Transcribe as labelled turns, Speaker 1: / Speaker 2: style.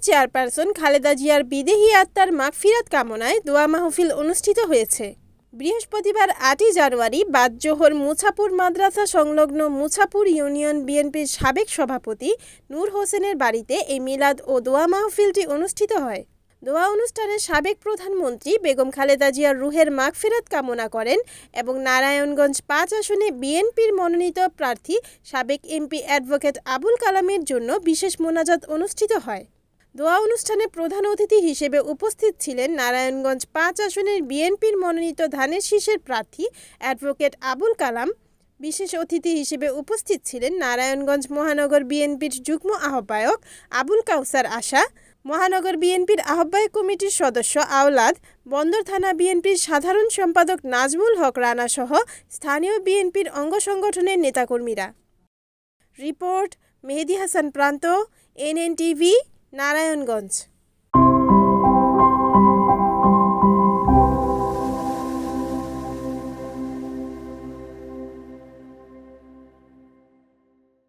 Speaker 1: Chairperson Khaleda জিয়ার বিদেহী আত্মার মাগফিরাত কামনায় দোয়া মাহফিল অনুষ্ঠিত হয়েছে। বৃহস্পতিবার ৮ই জানুয়ারি বাদ জোহর মুছাপুর মাদ্রাসা সংলগ্ন মুছাপুর ইউনিয়ন বিএনপির সাবেক সভাপতি নূর হোসেনের বাড়িতে এই মিলাদ ও দোয়া মাহফিলটি অনুষ্ঠিত হয়। দোয়া অনুষ্ঠানে সাবেক প্রধানমন্ত্রী বেগম খালেদা জিয়ার রুহের মাগফিরাত কামনা করেন এবং নারায়ণগঞ্জ ৫ আসনে বিএনপির মনোনীত প্রার্থী সাবেক এমপি অ্যাডভোকেট আবুল কালামের জন্য বিশেষ মোনাজাত অনুষ্ঠিত হয়। দোয়া অনুষ্ঠানে প্রধান অতিথি হিসেবে উপস্থিত ছিলেন নারায়ণগঞ্জ ৫ আসনের বিএনপির মনোনীত ধানের শীষের প্রার্থী অ্যাডভোকেট আবুল কালাম। বিশেষ অতিথি হিসেবে উপস্থিত ছিলেন নারায়ণগঞ্জ মহানগর বিএনপির যুগ্ম আহ্বায়ক আবুল কাউসার আশা, মহানগর বিএনপির আহ্বায়ক কমিটির সদস্য আওলাদ, বন্দর থানা বিএনপির সাধারণ সম্পাদক নাজমুল হক রানা সহ স্থানীয় বিএনপির অঙ্গ সংগঠনের নেতাকর্মীরা। রিপোর্ট মেহেদী হাসান প্রান্ত, NNTV, নারায়ণগঞ্জ।